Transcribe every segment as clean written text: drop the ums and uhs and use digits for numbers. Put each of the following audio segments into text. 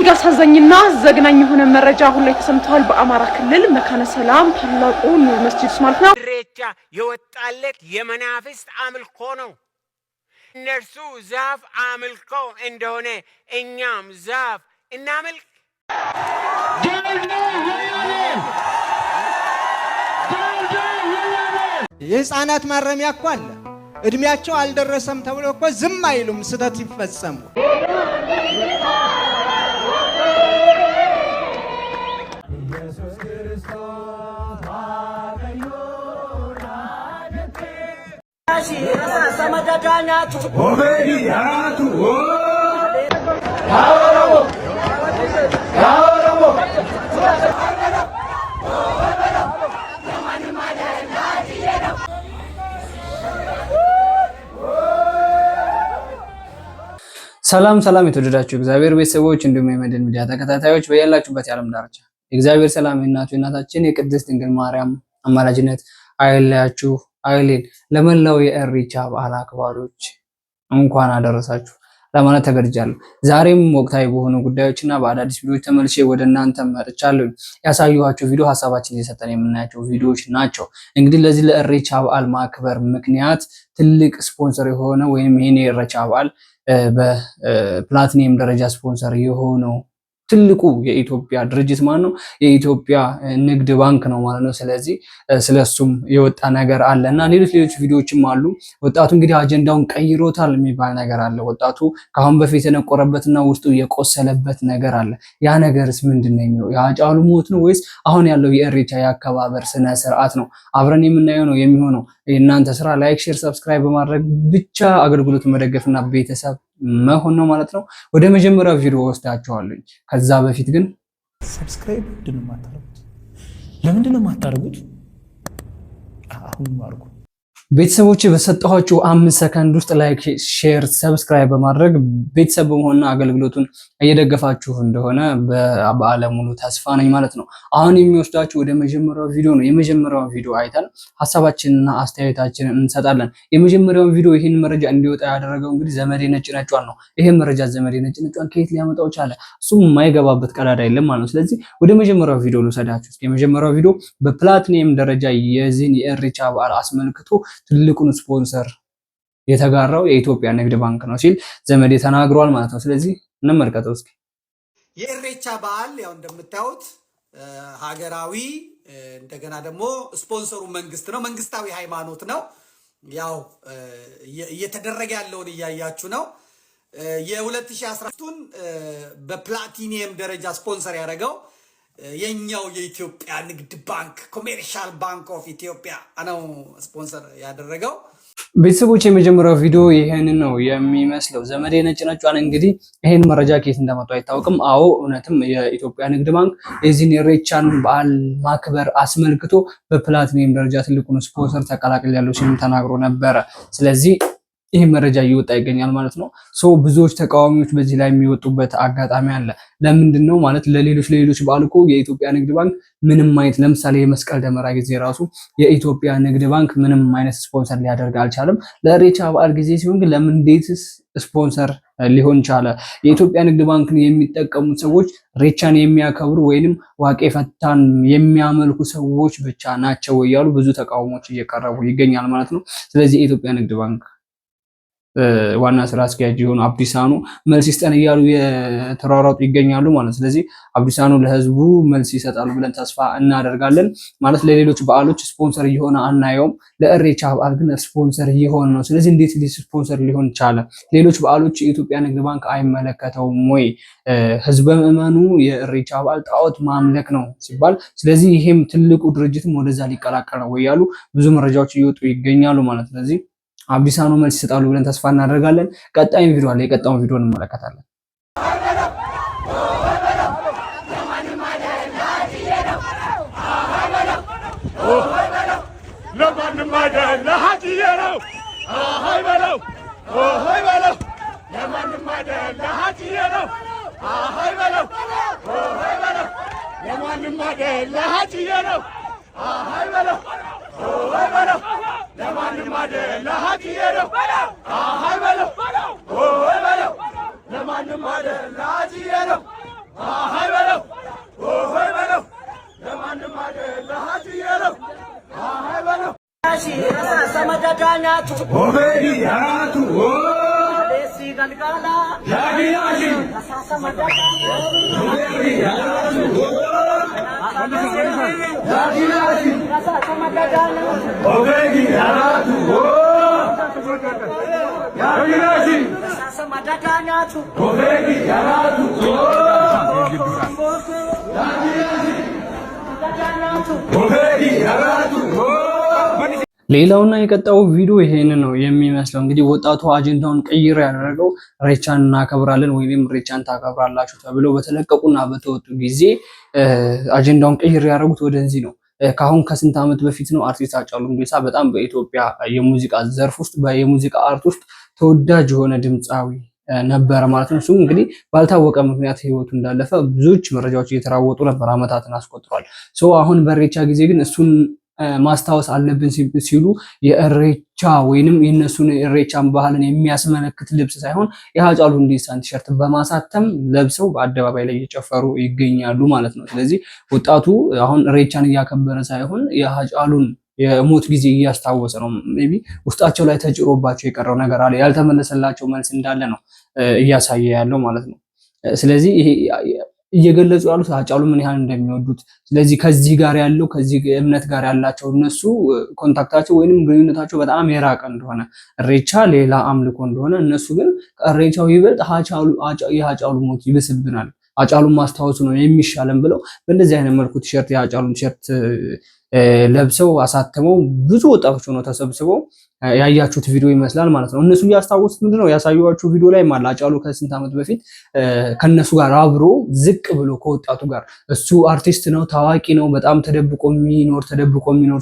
ያሳዘኝና ዘግናኝ የሆነ መረጃ አሁን ላይ ተሰምቷል። በአማራ ክልል መካነ ሰላም ታላቁ ኑር መስጂድ ማለት ነው ኢሬቻ የወጣለት የመናፍስት አምልኮ ነው። እነርሱ ዛፍ አምልከው እንደሆነ እኛም ዛፍ እናምልክ። የህፃናት ማረሚያ እኮ አለ። እድሜያቸው አልደረሰም ተብሎ እኮ ዝም አይሉም ስህተት ይፈጸሙ። ኢየሱስ ክርስቶስ ሰመዳዳኛቱ ኦቤዲያቱ ያወረሞ ሰላም የተወደዳችሁ እግዚአብሔር ቤተሰቦች እንዲሁም የመድን ሚዲያ ተከታታዮች በያላችሁበት የዓለም ዳርቻ እግዚአብሔር ሰላም የእናታችን የቅድስት ድንግል ማርያም አማላጅነት አይለያችሁ አይሌን። ለመላው የኢሬቻ በዓል አክባሪዎች እንኳን አደረሳችሁ ለማለት ተገድጃለሁ። ዛሬም ወቅታዊ በሆኑ ጉዳዮችና በአዳዲስ ቪዲዮዎች ተመልሼ ወደ እናንተ መጥቻለሁ። ያሳየኋችሁ ቪዲዮ ሀሳባችን እየሰጠን የምናያቸው ቪዲዮዎች ናቸው። እንግዲህ ለዚህ ለኢሬቻ በዓል ማክበር ምክንያት ትልቅ ስፖንሰር የሆነ ወይም ይሄን የኢሬቻ በዓል በፕላቲኒየም ደረጃ ስፖንሰር የሆነው ትልቁ የኢትዮጵያ ድርጅት ማን ነው? የኢትዮጵያ ንግድ ባንክ ነው ማለት ነው። ስለዚህ ስለሱም የወጣ ነገር አለና ሌሎች ቪዲዮዎችም አሉ። ወጣቱ እንግዲህ አጀንዳውን ቀይሮታል የሚባል ነገር አለ። ወጣቱ ከአሁን በፊት የነቆረበትና ውስጡ የቆሰለበት ነገር አለ። ያ ነገርስ ምንድነው የሚለው? የሃጫሉ ሞት ነው ወይስ አሁን ያለው የኢሬቻ የአከባበር ስነ ስርዓት ነው? አብረን የምናየው ነው የሚሆነው። እናንተ ስራ ላይክ፣ ሼር፣ ሰብስክራይብ በማድረግ ብቻ አገልግሎቱን መደገፍና ቤተሰብ መሆን ነው ማለት ነው። ወደ መጀመሪያው ቪዲዮ ወስዳችኋለሁ። ከዛ በፊት ግን ሰብስክራይብ ለምንድን ነው የማታደርጉት? አሁን ማርጉ። ቤተሰቦች በሰጣኋችሁ 5 ሰከንድ ውስጥ ላይክ፣ ሼር፣ ሰብስክራይብ በማድረግ ቤተሰብ በመሆንና አገልግሎቱን እየደገፋችሁ እንደሆነ በአለሙሉ ተስፋ ነኝ ማለት ነው። አሁን የሚወስዳችሁ ወደ መጀመሪያው ቪዲዮ ነው። የመጀመሪያውን ቪዲዮ አይተን ሐሳባችንና አስተያየታችንን እንሰጣለን። የመጀመሪያውን ቪዲዮ ይህን መረጃ እንዲወጣ ያደረገው እንግዲህ ዘመዴ ነጭ ነጯን ነው። ይሄን መረጃ ዘመዴ ነጭ ነጯን ከየት ሊያመጣው ቻለ? እሱም የማይገባበት ቀዳዳ የለም ማለት ነው። ስለዚህ ወደ መጀመሪያው ቪዲዮ ልውሰዳችሁ። የመጀመሪያው ቪዲዮ በፕላቲኒየም ደረጃ የዚህን የኢሬቻ በዓል አስመልክቶ ትልቁን ስፖንሰር የተጋራው የኢትዮጵያ ንግድ ባንክ ነው ሲል ዘመዴ ተናግሯል ማለት ነው። ስለዚህ እንመልከተው እስኪ። የኢሬቻ በዓል ያው እንደምታዩት ሀገራዊ እንደገና ደግሞ ስፖንሰሩ መንግስት ነው፣ መንግስታዊ ሃይማኖት ነው። ያው እየተደረገ ያለውን እያያችሁ ነው። የ2013ቱን በፕላቲኒየም ደረጃ ስፖንሰር ያደረገው የኛው የኢትዮጵያ ንግድ ባንክ ኮሜርሻል ባንክ ኦፍ ኢትዮጵያ ነው ስፖንሰር ያደረገው። ቤተሰቦች የመጀመሪያው ቪዲዮ ይሄንን ነው የሚመስለው። ዘመዴ ነጭ ነጯን እንግዲህ ይሄን መረጃ ከየት እንደመጣ አይታወቅም። አዎ እውነትም የኢትዮጵያ ንግድ ባንክ የዚህን የኢሬቻን በዓል ማክበር አስመልክቶ በፕላቲኒየም ደረጃ ትልቁን ስፖንሰር ተቀላቅያለሁ ሲል ተናግሮ ነበረ። ስለዚህ ይህ መረጃ እየወጣ ይገኛል ማለት ነው። ብዙዎች ተቃዋሚዎች በዚህ ላይ የሚወጡበት አጋጣሚ አለ። ለምንድን ነው ማለት ለሌሎች በዓል እኮ የኢትዮጵያ ንግድ ባንክ ምንም አይነት ለምሳሌ የመስቀል ደመራ ጊዜ ራሱ የኢትዮጵያ ንግድ ባንክ ምንም አይነት ስፖንሰር ሊያደርግ አልቻለም። ለኢሬቻ በዓል ጊዜ ሲሆን ግን ለምን እንዴትስ ስፖንሰር ሊሆን ቻለ? የኢትዮጵያ ንግድ ባንክን የሚጠቀሙት ሰዎች ኢሬቻን የሚያከብሩ ወይንም ዋቄ ፈታን የሚያመልኩ ሰዎች ብቻ ናቸው እያሉ ብዙ ተቃውሞች እየቀረቡ ይገኛል ማለት ነው። ስለዚህ የኢትዮጵያ ንግድ ባንክ ዋና ስራ አስኪያጅ የሆኑ አብዲሳኑ መልስ ይስጠን እያሉ የተሯሯጡ ይገኛሉ ማለት። ስለዚህ አብዲሳኑ ለህዝቡ መልስ ይሰጣሉ ብለን ተስፋ እናደርጋለን ማለት። ለሌሎች በዓሎች ስፖንሰር እየሆነ አናየውም፣ ለኢሬቻ በዓል ግን ስፖንሰር እየሆነ ነው። ስለዚህ እንዴት ስፖንሰር ሊሆን ቻለ? ሌሎች በዓሎች የኢትዮጵያ ንግድ ባንክ አይመለከተውም ወይ? ህዝበ ምዕመኑ የኢሬቻ በዓል ጣዖት ማምለክ ነው ሲባል፣ ስለዚህ ይሄም ትልቁ ድርጅትም ወደዛ ሊቀላቀል ነው ወይ ያሉ ብዙ መረጃዎች እየወጡ ይገኛሉ ማለት። ስለዚህ አብዲሳኑ መልስ ይሰጣሉ ብለን ተስፋ እናደርጋለን። ቀጣይ ቪዲዮ አለ፣ የቀጣዩን ቪዲዮ እንመለከታለን። ለማንም አይደል ለሃጂዬ ነው አሃይ በለው ኦሆይ በለው ለማንም አይደል ለሃጂዬ ነው አሃይ በለው ኦሆይ በለው ለማንም አይደል ለሃጂዬ ነው አሃይ በለው ኦሆይ በለው ለማንም አይደል ለሃጂዬ ነው አሃይ በለው ኦሆይ በለው ለማንም አይደል ለሃጂዬ ነው nyatu obedi yaratu desi galgala yagi yagi sasa madaka obedi yaratu yagi yagi sasa madaka obedi yaratu yagi yagi sasa madaka nyatu obedi yaratu yagi yagi obedi yaratu ሌላውና የቀጣው ቪዲዮ ይሄንን ነው የሚመስለው። እንግዲህ ወጣቱ አጀንዳውን ቀይሮ ያደረገው ኢሬቻን እናከብራለን ወይም ኢሬቻን ታከብራላችሁ ተብለው በተለቀቁና በተወጡ ጊዜ አጀንዳውን ቀይሮ ያደረጉት ወደዚህ ነው። ካሁን ከስንት ዓመት በፊት ነው አርቲስት ሃጫሉ ሁንዴሳ በጣም በኢትዮጵያ የሙዚቃ ዘርፍ ውስጥ የሙዚቃ አርት ውስጥ ተወዳጅ የሆነ ድምፃዊ ነበረ ማለት ነው። እሱም እንግዲህ ባልታወቀ ምክንያት ህይወቱ እንዳለፈ ብዙዎች መረጃዎች እየተራወጡ ነበር፣ አመታትን አስቆጥሯል። አሁን በኢሬቻ ጊዜ ግን እሱን ማስታወስ አለብን ሲሉ የኢሬቻ ወይንም የነሱን ኢሬቻን ባህልን የሚያስመለክት ልብስ ሳይሆን የሃጫሉ ሁንዴሳን ቲሸርት በማሳተም ለብሰው በአደባባይ ላይ እየጨፈሩ ይገኛሉ ማለት ነው። ስለዚህ ወጣቱ አሁን ኢሬቻን እያከበረ ሳይሆን የሃጫሉን የሞት ጊዜ እያስታወሰ ነው። ሜቢ ውስጣቸው ላይ ተጭሮባቸው የቀረው ነገር አለ፣ ያልተመለሰላቸው መልስ እንዳለ ነው እያሳየ ያለው ማለት ነው። ስለዚህ ይሄ እየገለጹ ያሉት ሃጫሉ ምን ያህል እንደሚወዱት፣ ስለዚህ ከዚህ ጋር ያለው ከዚህ እምነት ጋር ያላቸው እነሱ ኮንታክታቸው ወይንም ግንኙነታቸው በጣም የራቀ እንደሆነ፣ ኢሬቻ ሌላ አምልኮ እንደሆነ፣ እነሱ ግን ከኢሬቻው ይበልጥ የሃጫሉ ሞት ይብስብናል፣ ሃጫሉን ማስታወሱ ነው የሚሻለን ብለው በእንደዚህ አይነት መልኩ ቲሸርት የሃጫሉን ቲሸርት ለብሰው አሳተመው ብዙ ወጣቶች ሆነው ተሰብስበው ያያችሁት ቪዲዮ ይመስላል ማለት ነው። እነሱ ያስታወሱት ምንድነው ያሳዩዋችሁ ቪዲዮ ላይ ማለት ሃጫሉ ከስንት ዓመት በፊት ከነሱ ጋር አብሮ ዝቅ ብሎ ከወጣቱ ጋር እሱ አርቲስት ነው፣ ታዋቂ ነው፣ በጣም ተደብቆ የሚኖር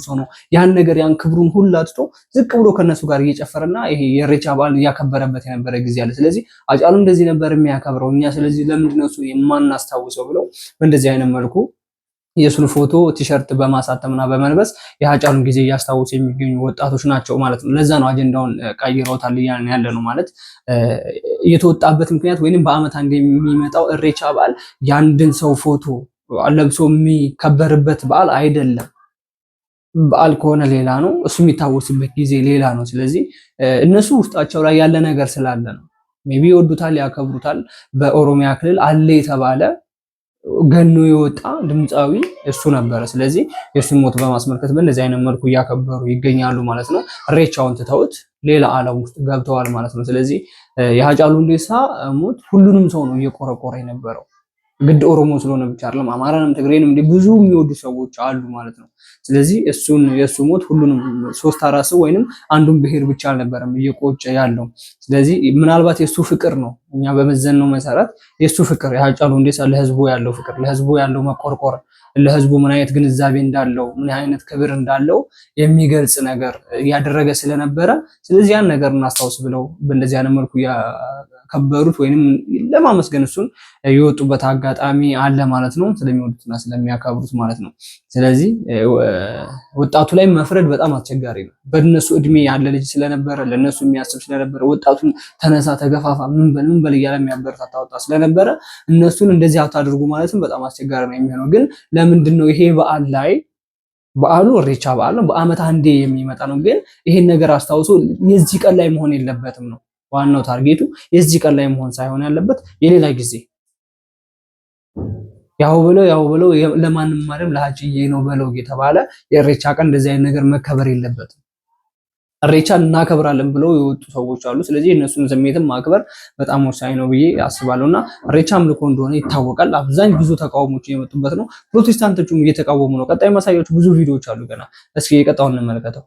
ሰው ነው። ያን ነገር ያን ክብሩን ሁሉ አጥቶ ዝቅ ብሎ ከነሱ ጋር እየጨፈረና ይሄ የኢሬቻ በዓል እያከበረበት የነበረ ጊዜ አለ። ስለዚህ ሃጫሉ እንደዚህ ነበር የሚያከብረው እኛ ስለዚህ ለምንድነው እሱ የማናስታውሰው ብለው በእንደዚህ አይነት መልኩ የሱን ፎቶ ቲሸርት በማሳተምና በመልበስ የሃጫሉን ጊዜ እያስታወሱ የሚገኙ ወጣቶች ናቸው ማለት ነው። ለዛ ነው አጀንዳውን ቀይረውታል እያልን ያለ ነው ማለት የተወጣበት ምክንያት ወይንም በአመት አንድ የሚመጣው ኢሬቻ በዓል ያንድን ሰው ፎቶ ለብሶ የሚከበርበት በዓል አይደለም። በዓል ከሆነ ሌላ ነው፣ እሱ የሚታወስበት ጊዜ ሌላ ነው። ስለዚህ እነሱ ውስጣቸው ላይ ያለ ነገር ስላለ ነው። ሜቢ ይወዱታል፣ ያከብሩታል። በኦሮሚያ ክልል አለ የተባለ ገኖ የወጣ ድምፃዊ እሱ ነበረ። ስለዚህ የእሱን ሞት በማስመልከት በእንደዚህ አይነት መልኩ እያከበሩ ይገኛሉ ማለት ነው። ኢሬቻውን ትተውት ሌላ ዓለም ውስጥ ገብተዋል ማለት ነው። ስለዚህ የሃጫሉ ሁንዴሳ ሞት ሁሉንም ሰው ነው እየቆረቆረ የነበረው። ግድ ኦሮሞ ስለሆነ ብቻ አይደለም፣ አማራንም ትግሬንም ብዙ የሚወዱ ሰዎች አሉ ማለት ነው። ስለዚህ የእሱ ሞት ሁሉንም 3-4 ሰው ወይንም አንዱን ብሔር ብቻ አልነበረም እየቆጨ ያለው። ስለዚህ ምናልባት የእሱ ፍቅር ነው እኛ በመዘነው መሰረት የእሱ ፍቅር የሃጫሉ ሁንዴሳ ለህዝቡ ያለው ፍቅር፣ ለህዝቡ ያለው መቆርቆር፣ ለህዝቡ ምን አይነት ግንዛቤ እንዳለው ምን አይነት ክብር እንዳለው የሚገልጽ ነገር ያደረገ ስለነበረ ስለዚህ ያን ነገር እናስታውስ ብለው በእንደዚህ አይነት መልኩ ከበሩት ወይንም ለማመስገን እሱን የወጡበት አጋጣሚ አለ ማለት ነው። ስለሚወዱትና ስለሚያከብሩት ማለት ነው። ስለዚህ ወጣቱ ላይ መፍረድ በጣም አስቸጋሪ ነው። በእነሱ እድሜ ያለ ልጅ ስለነበረ ለነሱ የሚያስብ ስለነበረ ወጣቱን ተነሳ፣ ተገፋፋ፣ ምን በል እያለ የሚያበረታታ ወጣት ስለነበረ እነሱን እንደዚህ አታድርጉ ማለትም በጣም አስቸጋሪ ነው የሚሆነው። ግን ለምንድን ነው ይሄ በዓል ላይ በዓሉ ኢሬቻ በዓል ነው፣ በአመት አንዴ የሚመጣ ነው። ግን ይሄን ነገር አስታውሶ የዚህ ቀን ላይ መሆን የለበትም ነው ዋናው ታርጌቱ። የዚህ ቀን ላይ መሆን ሳይሆን ያለበት የሌላ ጊዜ ያው ብለው ለማንም ማረም ለሃጂዬ ነው በለው እየተባለ የኢሬቻ ቀን እንደዚህ አይነት ነገር መከበር የለበትም። ኢሬቻን እናከብራለን ብለው የወጡ ሰዎች አሉ። ስለዚህ እነሱን ስሜትም ማክበር በጣም ወሳኝ ነው ብዬ አስባለሁና ኢሬቻ አምልኮ እንደሆነ ይታወቃል። አብዛኛው ብዙ ተቃውሞች የመጡበት ነው። ፕሮቴስታንቶቹም እየተቃወሙ ነው። ቀጣይ ማሳያዎች ብዙ ቪዲዮዎች አሉ ገና። እስኪ የቀጣውን እንመልከተው።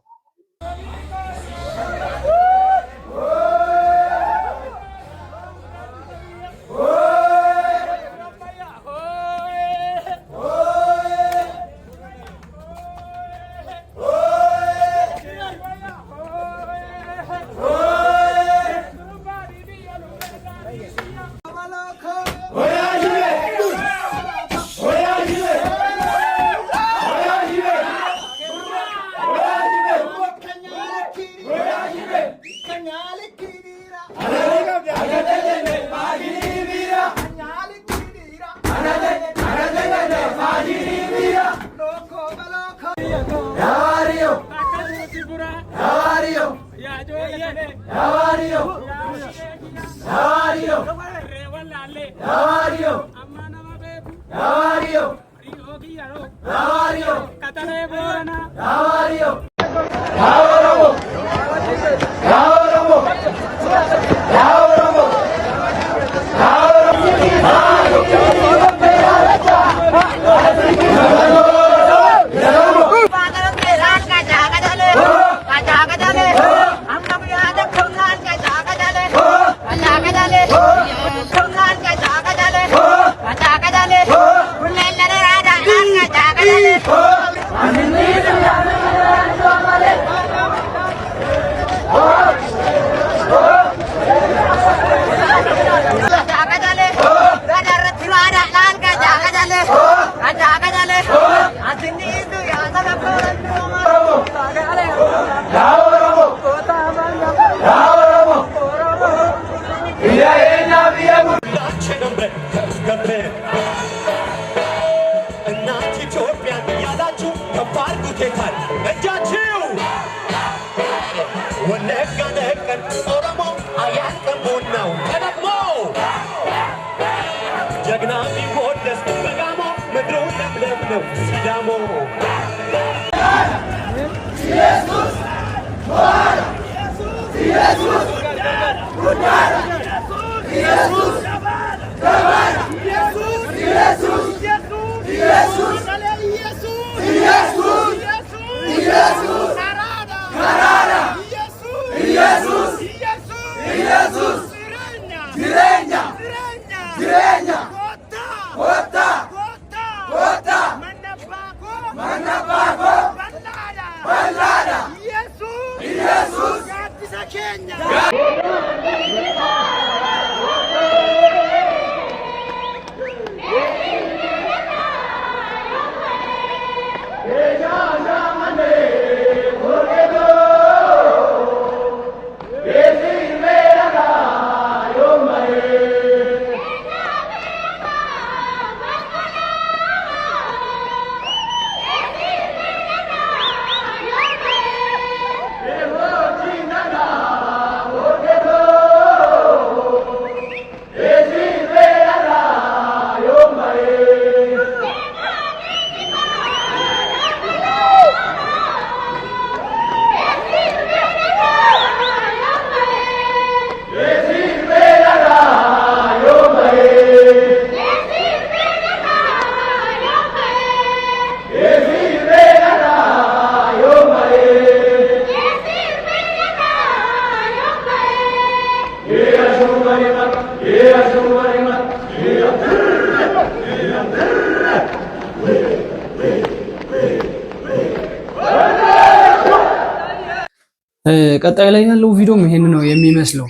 ቀጣይ ላይ ያለው ቪዲዮም ይሄን ነው የሚመስለው።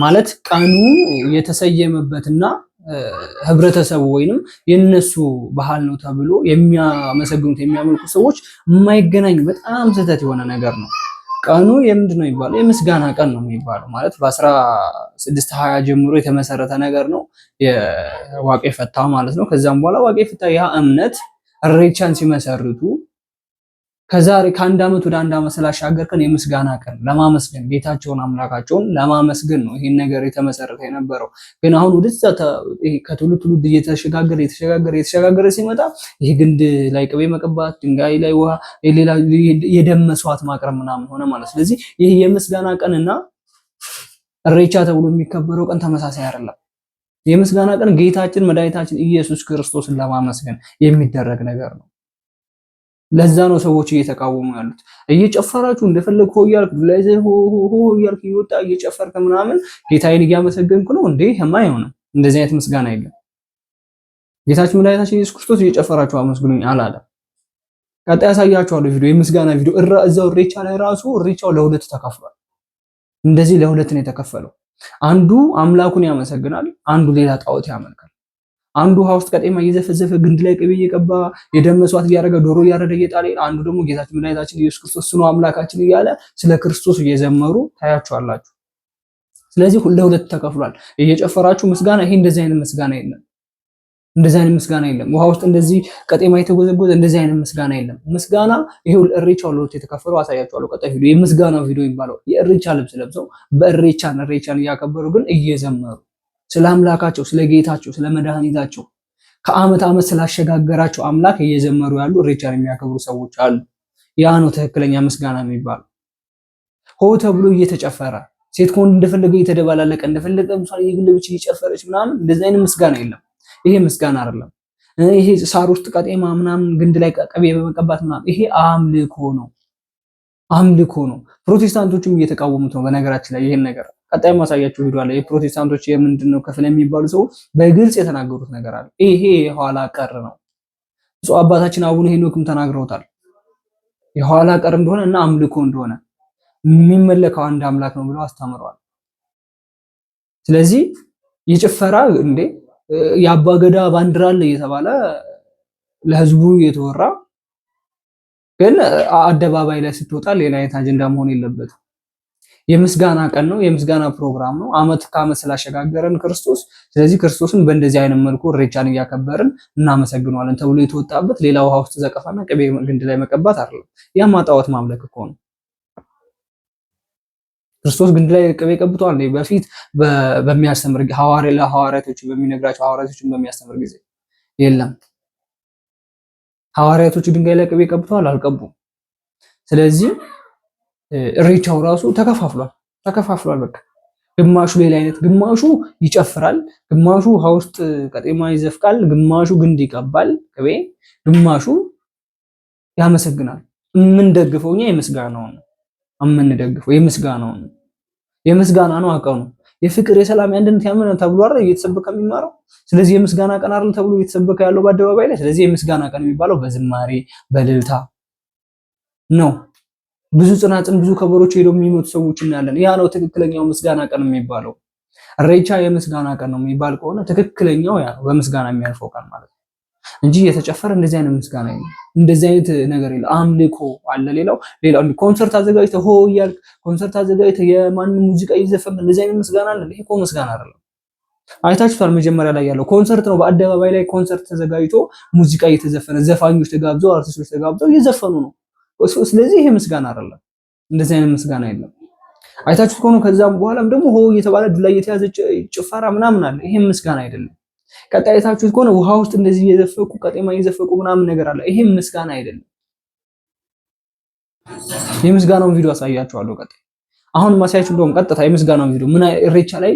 ማለት ቀኑ የተሰየመበትና ህብረተሰቡ ወይንም የነሱ ባህል ነው ተብሎ የሚያመሰግኑት የሚያመልኩ ሰዎች የማይገናኙ በጣም ስህተት የሆነ ነገር ነው። ቀኑ የምንድን ነው የሚባለው? የምስጋና ቀን ነው የሚባለው። ማለት በ1620 ጀምሮ የተመሰረተ ነገር ነው የዋቄ ፈታ ማለት ነው። ከዛም በኋላ ዋቄ ፈታ ያ እምነት እሬቻን ሲመሰርቱ ከዛሬ ከአንድ ዓመት ወደ አንድ ዓመት ስላሻገርከን የምስጋና ቀን ለማመስገን ጌታቸውን አምላካቸውን ለማመስገን ነው ይሄን ነገር የተመሰረተ የነበረው። ግን አሁን ወደዛ ከትውልድ ትውልድ እየተሸጋገረ ሲመጣ ይሄ ግንድ ላይ ቅቤ መቀባት፣ ድንጋይ ላይ ውሃ፣ ሌላ የደም መስዋዕት ማቅረብ ምናምን ሆነ ማለት። ስለዚህ ይሄ የምስጋና ቀንና እሬቻ ተብሎ የሚከበረው ቀን ተመሳሳይ አይደለም። የምስጋና ቀን ጌታችን መድኃኒታችን ኢየሱስ ክርስቶስን ለማመስገን የሚደረግ ነገር ነው። ለዛ ነው ሰዎች እየተቃወሙ ያሉት። እየጨፈራችሁ እንደፈለግ ሆ እያልክ ላይ ሆ እያልክ እየወጣ እየጨፈርክ ምናምን ጌታዬን እያመሰገንኩ ነው እንዴ? የማይሆንም እንደዚህ አይነት ምስጋና የለም። ጌታችን መድኃኒታችን ኢየሱስ ክርስቶስ እየጨፈራችሁ አመስግኑኝ አላለም። ቀጣይ ያሳያችኋለሁ ቪዲዮ፣ የምስጋና ቪዲዮ። እዛው እሬቻ ላይ ራሱ እሬቻው ለሁለት ተከፍሏል። እንደዚህ ለሁለት ነው የተከፈለው። አንዱ አምላኩን ያመሰግናል፣ አንዱ ሌላ ጣዖት ያመልካል። አንዱ ውሃ ውስጥ ቀጤማ እየዘፈዘፈ ግንድ ላይ ቅቤ እየቀባ የደም መስዋዕት እያደረገ ዶሮ እያረደ እየጣለ፣ አንዱ ደግሞ ጌታችን መድኃኒታችን ኢየሱስ ክርስቶስ ነው አምላካችን እያለ ስለ ክርስቶስ እየዘመሩ ታያችኋላችሁ። ስለዚህ ለሁለት ተከፍሏል። እየጨፈራችሁ ምስጋና፣ ይሄ እንደዚህ አይነት ምስጋና የለም። እንደዚህ አይነት ምስጋና የለም። ውሃ ውስጥ እንደዚህ ቀጤማ የተጎዘጎዘ እንደዚህ አይነት ምስጋና የለም። ምስጋና ይሄው እሬቻው ለሁለት የተከፈለው አሳያችኋለሁ። ቀጣይ ቪዲዮ የምስጋናው ቪዲዮ የሚባለው የእሬቻ ልብስ ለብሰው በእሬቻን እያከበሩ ግን እየዘመሩ ስለ አምላካቸው፣ ስለ ጌታቸው፣ ስለ መድኃኒታቸው ከዓመት ዓመት ስላሸጋገራቸው አምላክ እየዘመሩ ያሉ እሬቻን የሚያከብሩ ሰዎች አሉ። ያ ነው ትክክለኛ ምስጋና የሚባለው። ሆ ተብሎ እየተጨፈረ ሴት ከወንድ እንደፈለገ እየተደባላለቀ እንደፈለገ ምሳሌ የግል ብቻ እየጨፈረች ምናምን እንደዚህ አይነት ምስጋና የለም። ይሄ ምስጋና አይደለም። ይሄ ሳር ውስጥ ቀጤማ ምናምን ግንድ ላይ ቀቤ በመቀባት ምናምን ይሄ አምልኮ ነው፣ አምልኮ ነው። ፕሮቴስታንቶችም እየተቃወሙት ነው። በነገራችን ላይ ይሄን ነገር ቀጣይ ማሳያችሁ ቪዲዮ አለ። የፕሮቴስታንቶች የምንድነው ክፍል የሚባሉ ሰው በግልጽ የተናገሩት ነገር አለ። ይሄ የኋላ ቀር ነው። ብፁዕ አባታችን አቡነ ሄኖክም ተናግረውታል። የኋላ ቀር እንደሆነ እና አምልኮ እንደሆነ የሚመለከው አንድ አምላክ ነው ብለው አስተምረዋል። ስለዚህ የጭፈራ እንዴ የአባገዳ ባንዲራ አለ እየተባለ ለህዝቡ እየተወራ ግን አደባባይ ላይ ስትወጣ ሌላ አይነት አጀንዳ መሆን የለበትም። የምስጋና ቀን ነው፣ የምስጋና ፕሮግራም ነው። ዓመት ከዓመት ስላሸጋገረን ክርስቶስ። ስለዚህ ክርስቶስን በእንደዚህ አይነት መልኩ እሬቻን እያከበርን እናመሰግነዋለን ተብሎ የተወጣበት ሌላ ውሃ ውስጥ ዘቀፋና ቅቤ ግንድ ላይ መቀባት አይደለም። ያም ጣዖት ማምለክ እኮ ነው። ክርስቶስ ግንድ ላይ ቅቤ ቀብቷል በፊት በሚያስተምር ለሐዋርያቶች በሚነግራቸው ሐዋርያቶችን በሚያስተምር ጊዜ የለም። ሐዋርያቶቹ ድንጋይ ላይ ቅቤ ቀብቷል አልቀቡም። ስለዚህ እሬቻው ራሱ ተከፋፍሏል። በቃ ግማሹ ሌላ አይነት፣ ግማሹ ይጨፍራል፣ ግማሹ ውሃ ውስጥ ቀጤማ ይዘፍቃል፣ ግማሹ ግንድ ይቀባል ቅቤ፣ ግማሹ ያመሰግናል። የምንደግፈው እኛ የምስጋናውን ነው የምንደግፈው የምስጋና ነው አቀኑ የፍቅር የሰላም የአንድነት ያመነ ተብሎ አይደል እየተሰበከ የሚማረው። ስለዚህ የምስጋና ቀን አይደል ተብሎ እየተሰበከ ያለው በአደባባይ ላይ። ስለዚህ የምስጋና ቀን የሚባለው በዝማሬ በእልልታ ነው። ብዙ ጽናጽን ብዙ ከበሮች ሄደው የሚመቱ ሰዎች እናያለን። ያ ነው ትክክለኛው ምስጋና ቀን የሚባለው። እሬቻ የምስጋና ቀን ነው የሚባል ከሆነ ትክክለኛው ያ ነው በምስጋና የሚያልፈው ቀን ማለት ነው እንጂ የተጨፈረ እንደዚህ አይነት ምስጋና የለም። እንደዚህ አይነት ነገር የለም። አምልኮ አለ። ሌላው ኮንሰርት አዘጋጅተህ ሆ እያልክ ኮንሰርት አዘጋጅተህ የማን ሙዚቃ ይዘፈን እንደዚህ አይነት ምስጋና አለ። ይሄ እኮ ምስጋና አይደለም። አይታችሁታል። መጀመሪያ ላይ ያለው ኮንሰርት ነው። በአደባባይ ላይ ኮንሰርት ተዘጋጅቶ ሙዚቃ እየተዘፈነ ዘፋኞች ተጋብዘው አርቲስቶች ተጋብዘው እየዘፈኑ ነው። ስለዚህ ይሄ ምስጋና አይደለም። እንደዚህ አይነት ምስጋና የለም። አይታችሁት ከሆነ ከዛም በኋላም ደግሞ ሆ እየተባለ ዱላ እየተያዘ ጭፈራ ምናምን አለ። ይሄ ምስጋና አይደለም። ቀጣይ አይታችሁት ከሆነ ውሃ ውስጥ እንደዚህ እየዘፈቁ ቀጤማ እየዘፈቁ ምናምን ነገር አለ። ይሄ ምስጋና አይደለም። የምስጋናውን ቪዲዮ አሳያችኋለሁ ቀጣይ። አሁን ማሳያችሁ እንደውም ቀጥታ የምስጋናውን ቪዲዮ ምን እሬቻ ላይ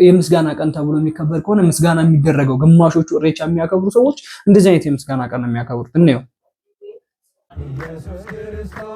የምስጋና ቀን ተብሎ የሚከበር ከሆነ ምስጋና የሚደረገው ግማሾቹ እሬቻ የሚያከብሩ ሰዎች እንደዚህ አይነት የምስጋና ቀን ነው የሚያከብሩት። እንየው። ኢየሱስ ክርስቶስ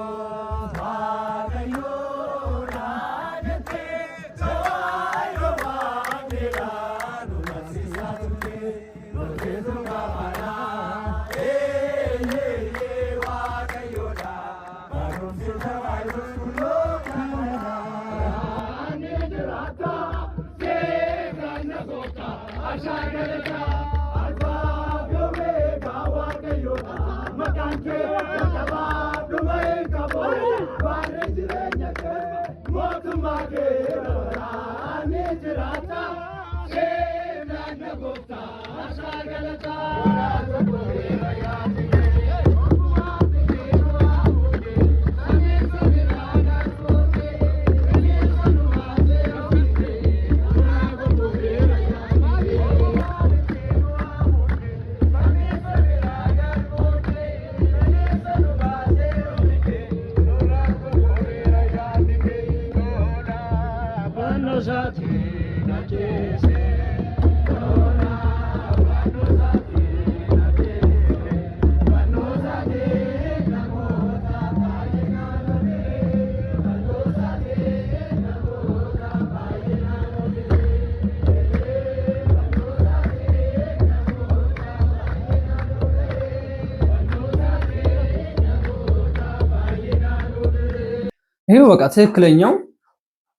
ይሄው በቃ ትክክለኛው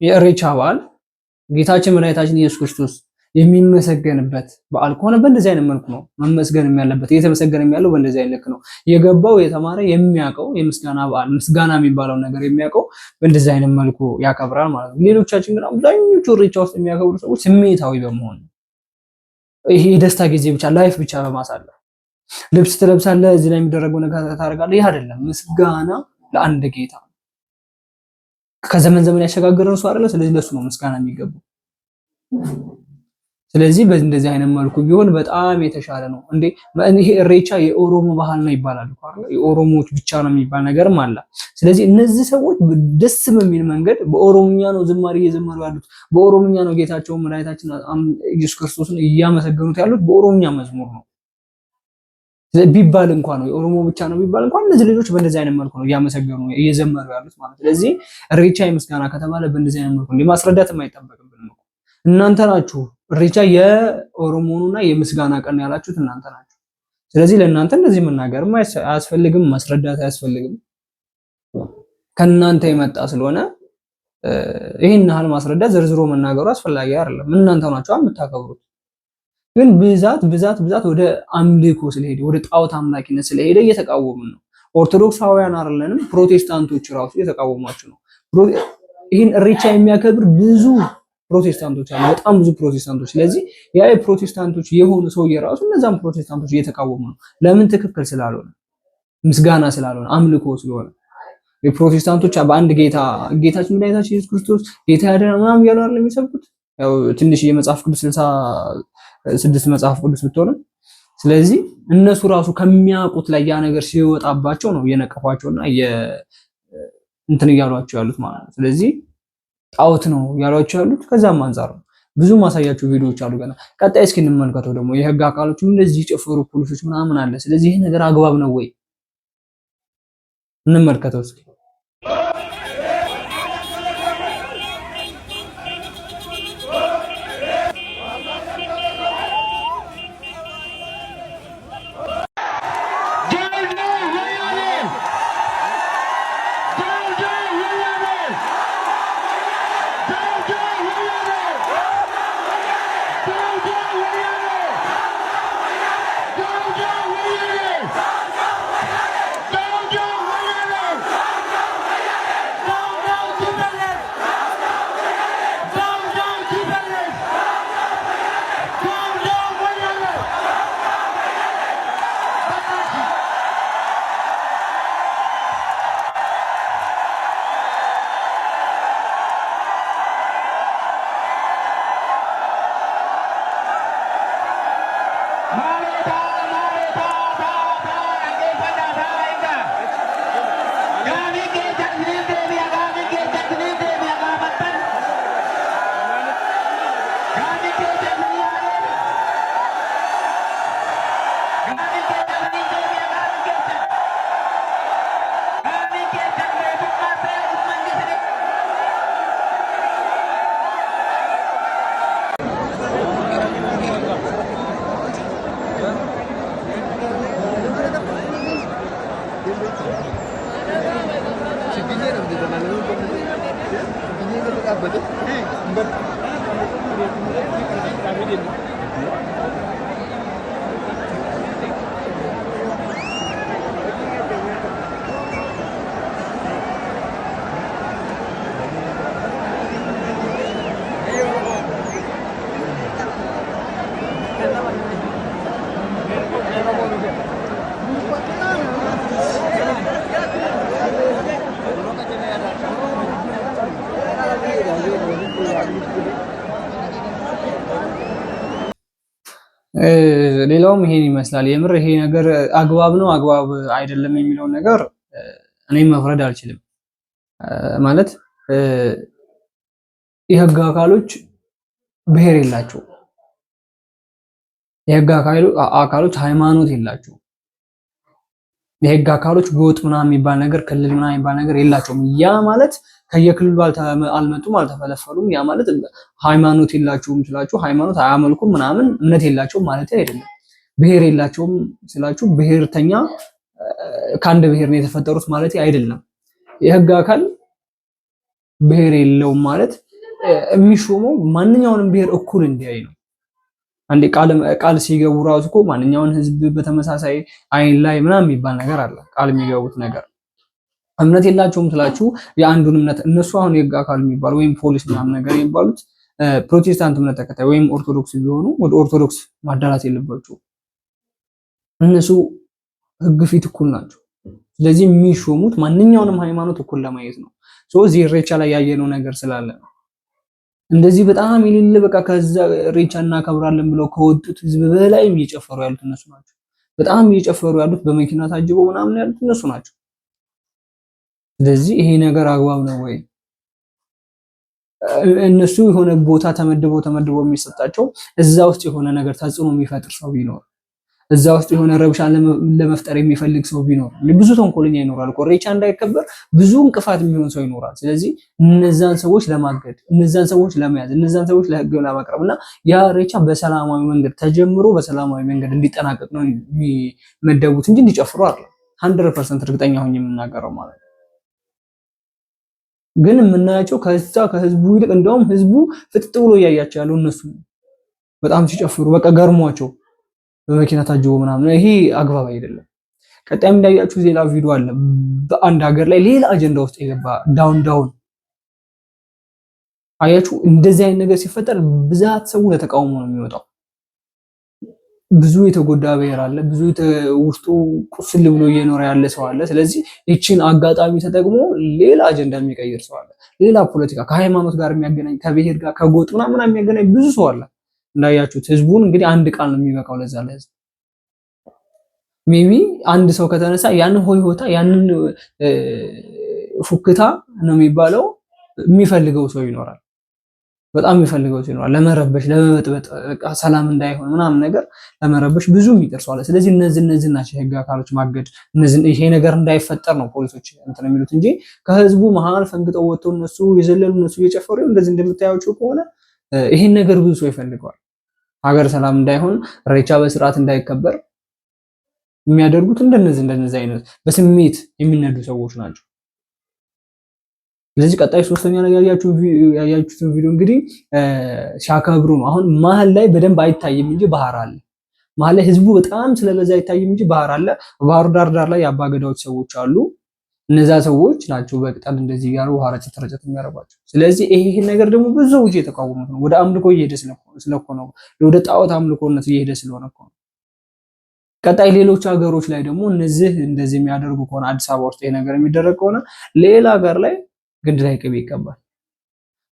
የእሬቻ በዓል ጌታችን መድኃኒታችን ኢየሱስ ክርስቶስ የሚመሰገንበት በዓል ከሆነ በእንደዚህ አይነት መልኩ ነው መመስገንም ያለበት። እየተመሰገነም ያለው በእንደዚህ አይነት ልክ ነው። የገባው የተማረ የሚያውቀው የምስጋና በዓል ምስጋና የሚባለው ነገር የሚያውቀው በእንደዚህ አይነት መልኩ ያከብራል ማለት ነው። ሌሎቻችን ግን አብዛኞቹ እሬቻ ውስጥ የሚያከብሩ ሰዎች ስሜታዊ በመሆን ይሄ የደስታ ጊዜ ብቻ ላይፍ ብቻ በማሳለፍ ልብስ ትለብሳለህ፣ እዚህ ላይ የሚደረገው ነገር ታደርጋለህ። ይህ አይደለም። ምስጋና ለአንድ ጌታ ከዘመን ዘመን ያሸጋገረን እሱ አይደለ? ስለዚህ ለሱ ነው ምስጋና የሚገባው። ስለዚህ በእንደዚህ አይነት መልኩ ቢሆን በጣም የተሻለ ነው። እንዴ ይሄ ኢሬቻ የኦሮሞ ባህል ነው ይባላል እኮ አይደል? የኦሮሞዎች ብቻ ነው የሚባል ነገርም አለ። ስለዚህ እነዚህ ሰዎች ደስ በሚል መንገድ በኦሮሞኛ ነው ዝማሬ እየዘመሩ ያሉት፣ በኦሮሞኛ ነው ጌታቸውን መድኃኒታችን ኢየሱስ ክርስቶስን እያመሰገኑት ያሉት በኦሮሞኛ መዝሙር ነው ቢባል እንኳን ነው የኦሮሞ ብቻ ነው ቢባል እንኳን እነዚህ ልጆች በእንደዚህ አይነት መልኩ ነው እያመሰገኑ እየዘመሩ ያሉት ማለት። ስለዚህ ኢሬቻ የምስጋና ከተባለ በእንደዚህ አይነት መልኩ ማስረዳት የማይጠበቅብን ነው። እናንተ ናችሁ ኢሬቻ የኦሮሞኑና የምስጋና ቀን ያላችሁት እናንተ ናችሁ። ስለዚህ ለእናንተ እንደዚህ መናገርም አያስፈልግም፣ ማስረዳት አያስፈልግም። ከእናንተ የመጣ ስለሆነ ይሄን ያህል ማስረዳት ዘርዝሮ መናገሩ አስፈላጊ አይደለም። እናንተ ናችሁ የምታከብሩት። ግን ብዛት ወደ አምልኮ ስለሄደ ወደ ጣዖት አምላኪነት ስለሄደ እየተቃወምን ነው። ኦርቶዶክሳውያን አይደለንም፣ ፕሮቴስታንቶች ራሱ እየተቃወሟችሁ ነው። ይህን ኢሬቻ የሚያከብር ብዙ ፕሮቴስታንቶች አሉ፣ በጣም ብዙ ፕሮቴስታንቶች። ስለዚህ ያ የፕሮቴስታንቶች የሆነ ሰው የራሱ እነዛም ፕሮቴስታንቶች እየተቃወሙ ነው። ለምን? ትክክል ስላልሆነ፣ ምስጋና ስላልሆነ፣ አምልኮ ስለሆነ። የፕሮቴስታንቶች በአንድ ጌታችን መድኃኒታችን ኢየሱስ ክርስቶስ ጌታ ያድናል ምናምን እያሉ አይደል የሚሰብኩት? ያው ትንሽ የመጽሐፍ ቅዱስ 66 መጽሐፍ ቅዱስ ብትሆንም፣ ስለዚህ እነሱ ራሱ ከሚያውቁት ላይ ያ ነገር ሲወጣባቸው ነው እየነቀፏቸውና እንትን እያሏቸው ያሉት ማለት ነው። ስለዚህ ጣዖት ነው ያሏቸው ያሉት። ከዛም አንፃር ነው ብዙ ማሳያቸው ቪዲዮዎች አሉ። ገና ቀጣይ እስኪ እንመልከተው። ደግሞ የህግ አካሎችም እንደዚህ ጨፈሩ ፖሊሶች ምናምን አለ። ስለዚህ ይሄ ነገር አግባብ ነው ወይ? እንመልከተው እስኪ። ሌላውም ይሄን ይመስላል። የምር ይሄ ነገር አግባብ ነው አግባብ አይደለም የሚለውን ነገር እኔ መፍረድ አልችልም። ማለት የህግ አካሎች ብሔር የላቸው፣ የህግ አካሎች ሃይማኖት የላቸው፣ የህግ አካሎች ጎጥ ምናምን የሚባል ነገር ክልል ምናምን የሚባል ነገር የላቸውም። ያ ማለት ከየክልሉ አልመጡም አልተፈለፈሉም። ያ ማለት ሃይማኖት የላቸውም ስላችሁ ሃይማኖት አያመልኩም ምናምን እምነት የላቸውም ማለት አይደለም። ብሔር የላቸውም ስላችሁ ብሔርተኛ ከአንድ ብሔር ነው የተፈጠሩት ማለት አይደለም። የህግ አካል ብሔር የለውም ማለት የሚሾመው ማንኛውንም ብሔር እኩል እንዲያይ ነው። አንዴ ቃል ሲገቡ ራሱ እኮ ማንኛውን ህዝብ በተመሳሳይ አይን ላይ ምናምን የሚባል ነገር አለ። ቃል የሚገቡት ነገር እምነት የላቸውም ስላችሁ የአንዱን እምነት እነሱ አሁን የህግ አካል የሚባሉ ወይም ፖሊስ ምናምን ነገር የሚባሉት ፕሮቴስታንት እምነት ተከታይ ወይም ኦርቶዶክስ ቢሆኑ ወደ ኦርቶዶክስ ማዳላት የለባቸው። እነሱ ህግ ፊት እኩል ናቸው። ስለዚህ የሚሾሙት ማንኛውንም ሃይማኖት እኩል ለማየት ነው። እዚህ ኢሬቻ ላይ ያየነው ነገር ስላለ ነው። እንደዚህ በጣም የሌለ በቃ ከዛ ኢሬቻ እናከብራለን ብለው ከወጡት ህዝብ በላይ እየጨፈሩ ያሉት እነሱ ናቸው። በጣም እየጨፈሩ ያሉት በመኪና ታጅበው ምናምን ያሉት እነሱ ናቸው። ስለዚህ ይሄ ነገር አግባብ ነው ወይ? እነሱ የሆነ ቦታ ተመድበው የሚሰጣቸው እዛ ውስጥ የሆነ ነገር ተጽዕኖ የሚፈጥር ሰው ቢኖር እዛ ውስጥ የሆነ ረብሻ ለመፍጠር የሚፈልግ ሰው ቢኖር ብዙ ተንኮለኛ ይኖራል። ኢሬቻ እንዳይከበር ብዙ እንቅፋት የሚሆን ሰው ይኖራል። ስለዚህ እነዛን ሰዎች ለማገድ፣ እነዛን ሰዎች ለመያዝ፣ እነዛን ሰዎች ለህግ ለማቅረብና ያ ኢሬቻ በሰላማዊ መንገድ ተጀምሮ በሰላማዊ መንገድ እንዲጠናቀቅ ነው የሚመደቡት እንጂ እንዲጨፍሩ አይደለም። 100% እርግጠኛ ሆኜ የምናገረው ማለት ነው። ግን የምናያቸው ከህዝቡ ይልቅ እንደውም ህዝቡ ፍጥጥ ብሎ እያያቸው ያለው እነሱ በጣም ሲጨፍሩ በቃ ገርሟቸው በመኪና ታጅቦ ምናምን። ይሄ አግባብ አይደለም። ቀጣይም እንዳያችሁ ሌላ ቪዲዮ አለ። በአንድ ሀገር ላይ ሌላ አጀንዳ ውስጥ የገባ ዳውን አያችሁ። እንደዚህ አይነት ነገር ሲፈጠር ብዛት ሰው ለተቃውሞ ነው የሚወጣው። ብዙ የተጎዳ ብሔር አለ፣ ብዙ ውስጡ ቁስል ብሎ እየኖረ ያለ ሰው አለ። ስለዚህ ይችን አጋጣሚ ተጠቅሞ ሌላ አጀንዳ የሚቀይር ሰው አለ። ሌላ ፖለቲካ ከሃይማኖት ጋር የሚያገናኝ ከብሔር ጋር ከጎጥ ምናምን የሚያገናኝ ብዙ ሰው አለ። እንዳያችሁት ህዝቡን እንግዲህ አንድ ቃል ነው የሚበቃው ለዛ ለህዝብ። ሜቢ አንድ ሰው ከተነሳ ያንን ሆይሆታ ያንን ፉክታ ነው የሚባለው የሚፈልገው ሰው ይኖራል። በጣም የሚፈልገው ሰው ይኖራል። ለመረበሽ፣ ለመበጥበጥ፣ ሰላም እንዳይሆን ምናምን ነገር ለመረበሽ ብዙ የሚደርሱ አለ። ስለዚህ እነዚህ ናቸው የህግ አካሎች ማገድ። ይሄ ነገር እንዳይፈጠር ነው ፖሊሶች እንትን የሚሉት እንጂ ከህዝቡ መሀል ፈንግጠው ወጥተው እነሱ የዘለሉ እነሱ እየጨፈሩ እንደዚህ እንደምታያቸው ከሆነ ይሄን ነገር ብዙ ሰው ይፈልገዋል። ሀገር ሰላም እንዳይሆን፣ ኢሬቻ በስርዓት እንዳይከበር የሚያደርጉት እንደነዚህ አይነት በስሜት የሚነዱ ሰዎች ናቸው። ስለዚህ ቀጣይ ሶስተኛ ላይ ያያችሁትን ቪዲዮ እንግዲህ ሲያከብሩ ነው። አሁን መሀል ላይ በደንብ አይታይም እንጂ ባህር አለ። መሀል ላይ ህዝቡ በጣም ስለበዛ አይታይም እንጂ ባህር አለ። ባህሩ ዳር ላይ የአባገዳዎች ሰዎች አሉ። እነዛ ሰዎች ናቸው በቅጠል እንደዚህ ያሉ ውሃ ረጨት የሚያረጓቸው። ስለዚህ ይሄ ነገር ደግሞ ብዙ ሰዎች እየተቃወሙት ነው። ወደ አምልኮ እየሄደ ስለሆነ ነው። ወደ ጣዖት አምልኮነት እየሄደ ስለሆነ ነው። ቀጣይ ሌሎች ሀገሮች ላይ ደግሞ እንደዚህ የሚያደርጉ ከሆነ አዲስ አበባ ውስጥ ይሄ ነገር የሚደረግ ከሆነ ሌላ ሀገር ላይ ግንድ ላይ ቅቤ ይቀባል።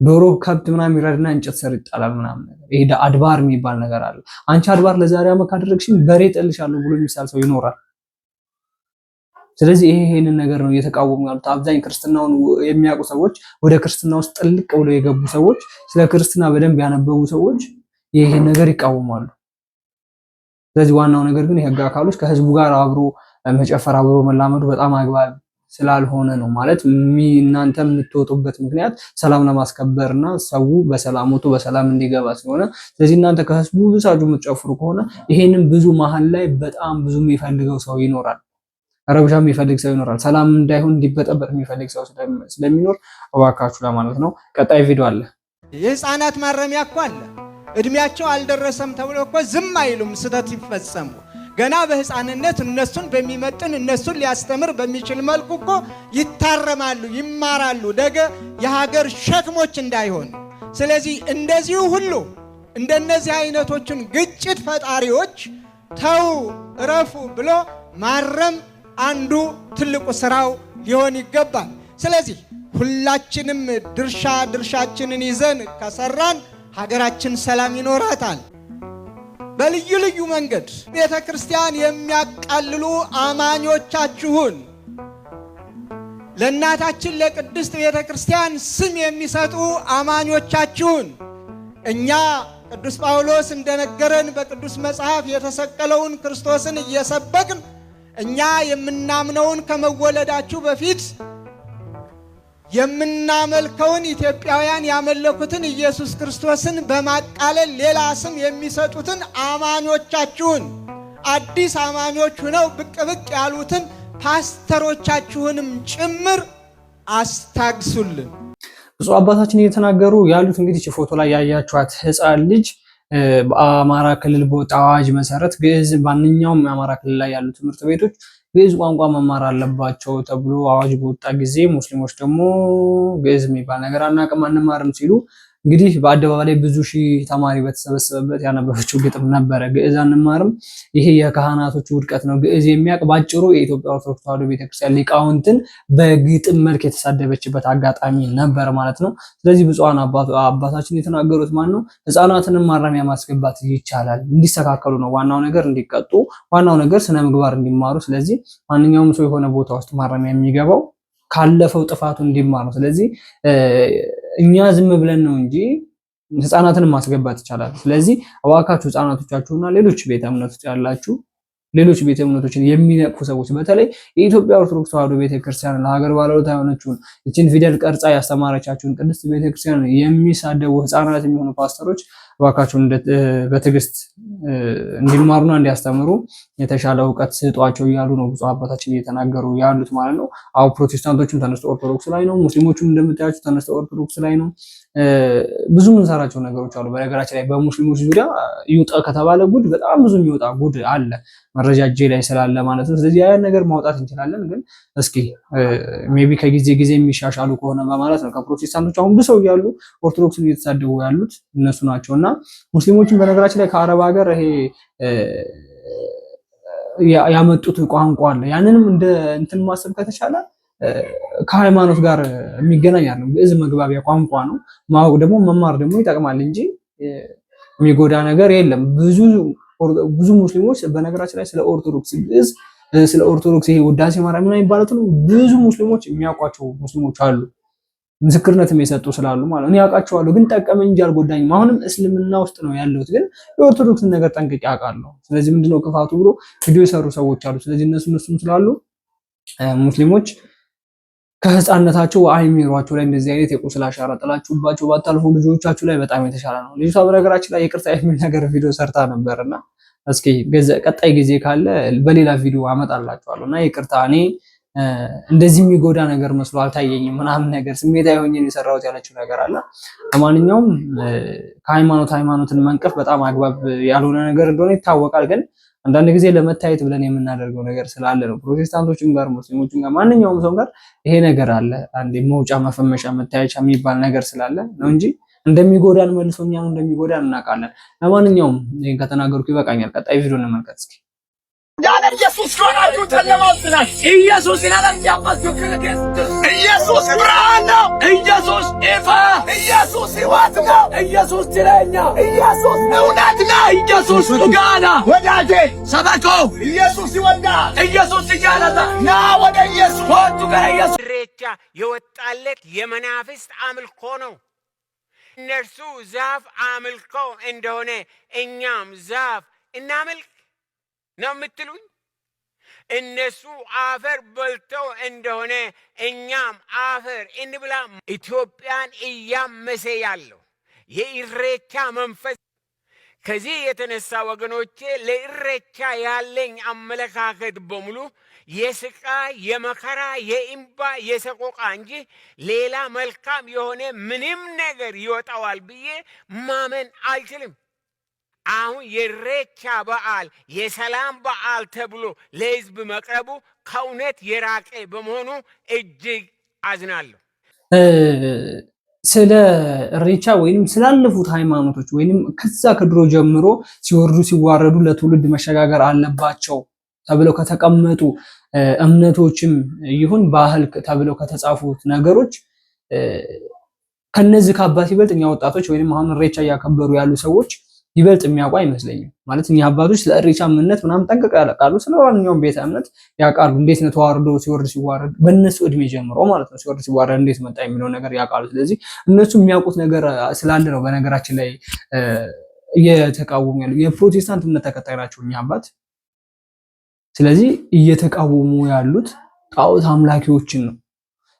ዶሮ ከብት ምናምን ይረድና እንጨት ስር ይጣላል ምናምን ነገር። ይሄ አድባር የሚባል ነገር አለ። አንቺ አድባር ለዛሬ አመት ካደረግሽኝ በሬ ጠልሻለሁ ብሎ የሚሳል ሰው ይኖራል። ስለዚህ ይሄንን ነገር ነው እየተቃወሙ ያሉት አብዛኛው ክርስትናውን የሚያውቁ ሰዎች፣ ወደ ክርስትና ውስጥ ጥልቅ ብለው የገቡ ሰዎች፣ ስለ ክርስትና በደንብ ያነበቡ ሰዎች ይሄን ነገር ይቃወማሉ። ስለዚህ ዋናው ነገር ግን የህግ አካሎች ከህዝቡ ጋር አብሮ መጨፈር አብሮ መላመዱ በጣም አግባብ ስላልሆነ ነው። ማለት እናንተ የምትወጡበት ምክንያት ሰላም ለማስከበርና ሰው በሰላም ወጥቶ በሰላም እንዲገባ ስለሆነ፣ ስለዚህ እናንተ ከህዝቡ ብሳጁ የምትጨፍሩ ከሆነ ይሄንን ብዙ መሀል ላይ በጣም ብዙ የሚፈልገው ሰው ይኖራል። ረብሻ የሚፈልግ ሰው ይኖራል። ሰላም እንዳይሆን እንዲበጠበጥ የሚፈልግ ሰው ስለሚኖር እባካችሁ ለማለት ነው። ቀጣይ ቪዲዮ አለ። የህፃናት ማረሚያ እኮ አለ። እድሜያቸው አልደረሰም ተብሎ እኮ ዝም አይሉም። ስህተት ይፈጸሙ ገና በህፃንነት እነሱን በሚመጥን እነሱን ሊያስተምር በሚችል መልኩ እኮ ይታረማሉ፣ ይማራሉ፣ ነገ የሀገር ሸክሞች እንዳይሆን። ስለዚህ እንደዚሁ ሁሉ እንደነዚህ አይነቶችን ግጭት ፈጣሪዎች ተው እረፉ ብሎ ማረም አንዱ ትልቁ ስራው ሊሆን ይገባል። ስለዚህ ሁላችንም ድርሻችንን ይዘን ከሰራን ሀገራችን ሰላም ይኖራታል። በልዩ ልዩ መንገድ ቤተ ክርስቲያን የሚያቃልሉ አማኞቻችሁን ለእናታችን ለቅድስት ቤተ ክርስቲያን ስም የሚሰጡ አማኞቻችሁን እኛ ቅዱስ ጳውሎስ እንደነገረን በቅዱስ መጽሐፍ የተሰቀለውን ክርስቶስን እየሰበክን እኛ የምናምነውን ከመወለዳችሁ በፊት የምናመልከውን ኢትዮጵያውያን ያመለኩትን ኢየሱስ ክርስቶስን በማቃለል ሌላ ስም የሚሰጡትን አማኞቻችሁን አዲስ አማኞች ሆነው ብቅ ያሉትን ፓስተሮቻችሁንም ጭምር አስታግሱልን። ብፁዕ አባታችን እየተናገሩ ያሉት እንግዲህ ፎቶ ላይ ያያችኋት ሕፃን ልጅ በአማራ ክልል በወጣ አዋጅ መሰረት ግዕዝ ማንኛውም የአማራ ክልል ላይ ያሉ ትምህርት ቤቶች ግዕዝ ቋንቋ መማር አለባቸው ተብሎ አዋጅ በወጣ ጊዜ ሙስሊሞች ደግሞ ግዕዝ የሚባል ነገር አናውቅም አንማርም ሲሉ እንግዲህ በአደባባይ ላይ ብዙ ሺህ ተማሪ በተሰበሰበበት ያነበበችው ግጥም ነበረ። ግዕዝ አንማርም፣ ይሄ የካህናቶች ውድቀት ነው። ግዕዝ የሚያውቅ ባጭሩ የኢትዮጵያ ኦርቶዶክስ ተዋሕዶ ቤተክርስቲያን ሊቃውንትን በግጥም መልክ የተሳደበችበት አጋጣሚ ነበር ማለት ነው። ስለዚህ ብፁዓን አባታችን የተናገሩት ማን ነው? ህፃናትንም ማረሚያ ማስገባት ይቻላል፣ እንዲስተካከሉ ነው ዋናው ነገር፣ እንዲቀጡ፣ ዋናው ነገር ስነ ምግባር እንዲማሩ። ስለዚህ ማንኛውም ሰው የሆነ ቦታ ውስጥ ማረሚያ የሚገባው ካለፈው ጥፋቱ እንዲማር ነው። ስለዚህ እኛ ዝም ብለን ነው እንጂ ህፃናትን ማስገባት ይቻላል። ስለዚህ እባካችሁ ህፃናቶቻችሁና ሌሎች ቤተ እምነቶች ያላችሁ ሌሎች ቤተ እምነቶችን የሚነቅፉ ሰዎች በተለይ የኢትዮጵያ ኦርቶዶክስ ተዋሕዶ ቤተክርስቲያን ለሀገር ባለውለታ የሆነችውን እቺን ፊደል ቀርጻ ያስተማረቻችሁን ቅድስት ቤተክርስቲያን የሚሳደቡ ህፃናት የሚሆኑ ፓስተሮች እባካችሁ በትዕግስት እንዲማሩና እንዲያስተምሩ የተሻለ እውቀት ስጧቸው እያሉ ነው ብፁዕ አባታችን እየተናገሩ ያሉት ማለት ነው። አሁን ፕሮቴስታንቶችም ተነስተው ኦርቶዶክስ ላይ ነው፣ ሙስሊሞችም እንደምታያቸው ተነስተው ኦርቶዶክስ ላይ ነው። ብዙ የምንሰራቸው ነገሮች አሉ። በነገራችን ላይ በሙስሊሞች ዙሪያ ይውጣ ከተባለ ጉድ በጣም ብዙ የሚወጣ ጉድ አለ፣ መረጃ እጄ ላይ ስላለ ማለት ነው። ስለዚህ ያን ነገር ማውጣት እንችላለን። ግን እስኪ ሜቢ ከጊዜ ጊዜ የሚሻሻሉ ከሆነ በማለት ነው። ከፕሮቴስታንቶች አሁን ብሰው እያሉ ኦርቶዶክስን እየተሳደቡ ያሉት እነሱ ናቸው። እና ሙስሊሞችን በነገራችን ላይ ከአረብ ሀገር ይሄ ያመጡት ቋንቋ አለ። ያንንም እንደ እንትን ማሰብ ከተቻለ ከሃይማኖት ጋር የሚገናኝ አይደለም። ግዕዝ መግባቢያ ቋንቋ ነው። ማወቅ ደግሞ መማር ደግሞ ይጠቅማል እንጂ የሚጎዳ ነገር የለም። ብዙ ሙስሊሞች በነገራችን ላይ ስለ ኦርቶዶክስ ግዕዝ፣ ስለ ኦርቶዶክስ ይሄ ውዳሴ ማርያም እና የሚባሉትን ብዙ ሙስሊሞች የሚያውቋቸው ሙስሊሞች አሉ፣ ምስክርነትም የሰጡ ስላሉ ማለት ነው። ያውቃቸዋለሁ ግን ጠቀመኝ እንጂ አልጎዳኝም። አሁንም እስልምና ውስጥ ነው ያለሁት፣ ግን የኦርቶዶክስን ነገር ጠንቅቄ አውቃለሁ። ስለዚህ ምንድነው ክፋቱ ብሎ ቪዲዮ የሰሩ ሰዎች አሉ። ስለዚህ እነሱም ስላሉ ሙስሊሞች ከህፃንነታቸው አይሚሯቸው ላይ እንደዚህ አይነት የቁስል አሻራ ጥላችሁባቸው ባታልፉ ልጆቻችሁ ላይ በጣም የተሻለ ነው። ልጅቷ በነገራችን ላይ ይቅርታ የሚል ነገር ቪዲዮ ሰርታ ነበርና እስኪ ቀጣይ ጊዜ ካለ በሌላ ቪዲዮ አመጣላችኋለሁ። እና ይቅርታ እኔ እንደዚህ የሚጎዳ ነገር መስሎ አልታየኝም ምናምን ነገር ስሜታዊ ሆኜ የሰራሁት ያለችው ነገር አለ። ለማንኛውም ሃይማኖትን መንቀፍ በጣም አግባብ ያልሆነ ነገር እንደሆነ ይታወቃል። ግን አንዳንድ ጊዜ ለመታየት ብለን የምናደርገው ነገር ስላለ ነው። ፕሮቴስታንቶችም ጋር ሙስሊሞችም ጋር ማንኛውም ሰው ጋር ይሄ ነገር አለ። አንዴ መውጫ መፈመሻ መታየቻ የሚባል ነገር ስላለ ነው እንጂ እንደሚጎዳን መልሶኛ ነው እንደሚጎዳን እናውቃለን። ለማንኛውም ይሄን ከተናገርኩ ይበቃኛል። ቀጣይ ቪዲዮ እንመልከት እስኪ። ያለ ኢየሱስ ሆናችሁ ተለማምናል። ኢየሱስ ይላል ያባችሁ ክርስቶስ ኢየሱስ ብርሃን ነው። ኢየሱስ ኢፋ፣ ኢየሱስ ሕይወት ነው። ኢየሱስ ትለኛ፣ ኢየሱስ እውነት ነው። ኢየሱስ ጋና ወዳጄ ሰበኮ ኢየሱስ ይወዳል። ኢየሱስ ይያለዛ ና ወደ ኢየሱስ ወጡ ጋር ኢየሱስ ኢሬቻ የወጣለት የመናፍስት አምልኮ ነው። እነርሱ ዛፍ አምልከው እንደሆነ እኛም ዛፍ እናምልክ ነው የምትሉኝ? እነሱ አፈር በልተው እንደሆነ እኛም አፈር እንብላ? ኢትዮጵያን እያመሰ ያለው የኢሬቻ መንፈስ። ከዚህ የተነሳ ወገኖቼ ለኢሬቻ ያለኝ አመለካከት በሙሉ የስቃይ፣ የመከራ፣ የእምባ፣ የሰቆቃ እንጂ ሌላ መልካም የሆነ ምንም ነገር ይወጣዋል ብዬ ማመን አልችልም። አሁን የኢሬቻ በዓል የሰላም በዓል ተብሎ ለሕዝብ መቅረቡ ከእውነት የራቀ በመሆኑ እጅግ አዝናለሁ። ስለ ኢሬቻ ወይንም ስላለፉት ሃይማኖቶች ወይንም ከዛ ከድሮ ጀምሮ ሲወርዱ ሲዋረዱ ለትውልድ መሸጋገር አለባቸው ተብለው ከተቀመጡ እምነቶችም ይሁን ባህል ተብለው ከተጻፉት ነገሮች ከነዚህ ከአባት ይበልጥ እኛ ወጣቶች ወይንም አሁን ኢሬቻ እያከበሩ ያሉ ሰዎች ይበልጥ የሚያውቁ አይመስለኝም። ማለት እኛ አባቶች ስለ ኢሬቻ እምነት ምናምን ጠንቅቀው ያውቃሉ። ስለ ማንኛውም ቤተ እምነት ያውቃሉ። እንዴት ነው ተዋርዶ ሲወርድ ሲዋረድ በእነሱ እድሜ ጀምሮ ማለት ነው ሲወርድ ሲዋረድ እንዴት መጣ የሚለው ነገር ያውቃሉ። ስለዚህ እነሱ የሚያውቁት ነገር ስላለ ነው በነገራችን ላይ እየተቃወሙ ያሉ። የፕሮቴስታንት እምነት ተከታይ ናቸው እኛ አባት። ስለዚህ እየተቃወሙ ያሉት ጣዖት አምላኪዎችን ነው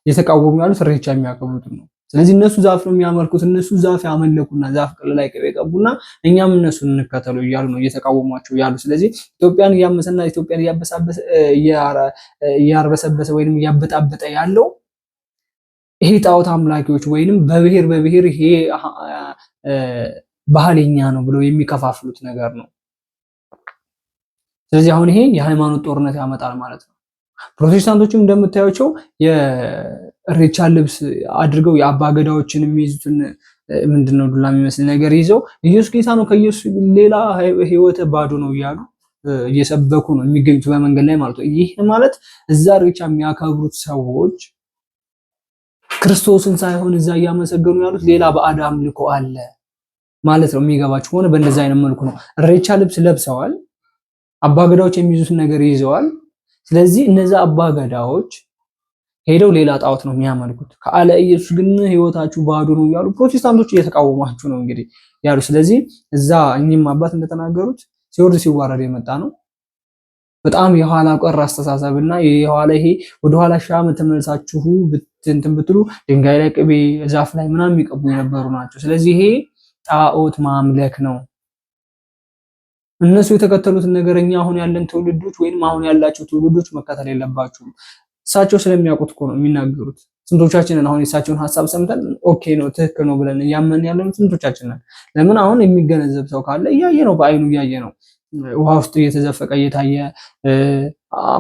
እየተቃወሙ ያሉት ኢሬቻ የሚያከብሩትን ነው። ስለዚህ እነሱ ዛፍ ነው የሚያመልኩት፣ እነሱ ዛፍ ያመለኩና ዛፍ ቅል ላይ ቅቤ ቀቡና እኛም እነሱን እንከተሉ እያሉ ነው እየተቃወሟቸው ያሉ። ስለዚህ ኢትዮጵያን እያመሰና ኢትዮጵያን እያርበሰበሰ ወይንም እያበጣበጠ ያለው ይሄ ጣዖት አምላኪዎች ወይንም በብሔር ይሄ ባህልኛ ነው ብለው የሚከፋፍሉት ነገር ነው። ስለዚህ አሁን ይሄ የሃይማኖት ጦርነት ያመጣል ማለት ነው። ፕሮቴስታንቶችም እንደምታዩቸው የኢሬቻ ልብስ አድርገው የአባ ገዳዎችን የሚይዙትን ምንድነው ዱላ የሚመስል ነገር ይዘው ኢየሱስ ጌታ ነው ከኢየሱስ ሌላ ህይወት ባዶ ነው እያሉ እየሰበኩ ነው የሚገኙት በመንገድ ላይ ማለት ነው። ይህ ማለት እዛ ኢሬቻ የሚያከብሩት ሰዎች ክርስቶስን ሳይሆን እዛ እያመሰገኑ ያሉት ሌላ ባዕድ አምልኮ አለ ማለት ነው። የሚገባችሁ ሆነ በእንደዛ አይነት መልኩ ነው። ኢሬቻ ልብስ ለብሰዋል፣ አባገዳዎች የሚይዙትን ነገር ይዘዋል። ስለዚህ እነዛ አባገዳዎች ሄደው ሌላ ጣዖት ነው የሚያመልኩት። ከአለ ኢየሱስ ግን ህይወታችሁ ባዶ ነው እያሉ ፕሮቴስታንቶች እየተቃወሟችሁ ነው እንግዲህ ያሉ። ስለዚህ እዛ እኚህም አባት እንደተናገሩት ሲወርድ ሲዋረድ የመጣ ነው። በጣም የኋላ ቀር አስተሳሰብና የኋላ ይሄ ወደ ኋላ ሺህ ዓመት ተመልሳችሁ እንትን ብትሉ ድንጋይ ላይ ቅቤ ዛፍ ላይ ምናምን የሚቀቡ የነበሩ ናቸው። ስለዚህ ይሄ ጣዖት ማምለክ ነው። እነሱ የተከተሉትን ነገርኛ አሁን ያለን ትውልዶች ወይንም አሁን ያላቸው ትውልዶች መከተል የለባችሁም። እሳቸው ስለሚያውቁት እኮ ነው የሚናገሩት። ስንቶቻችንን አሁን የእሳቸውን ሀሳብ ሰምተን ኦኬ ነው ትክክል ነው ብለን እያመን ያለን ስንቶቻችንን? ለምን አሁን የሚገነዘብ ሰው ካለ እያየ ነው፣ በአይኑ እያየ ነው። ውሃ ውስጥ እየተዘፈቀ እየታየ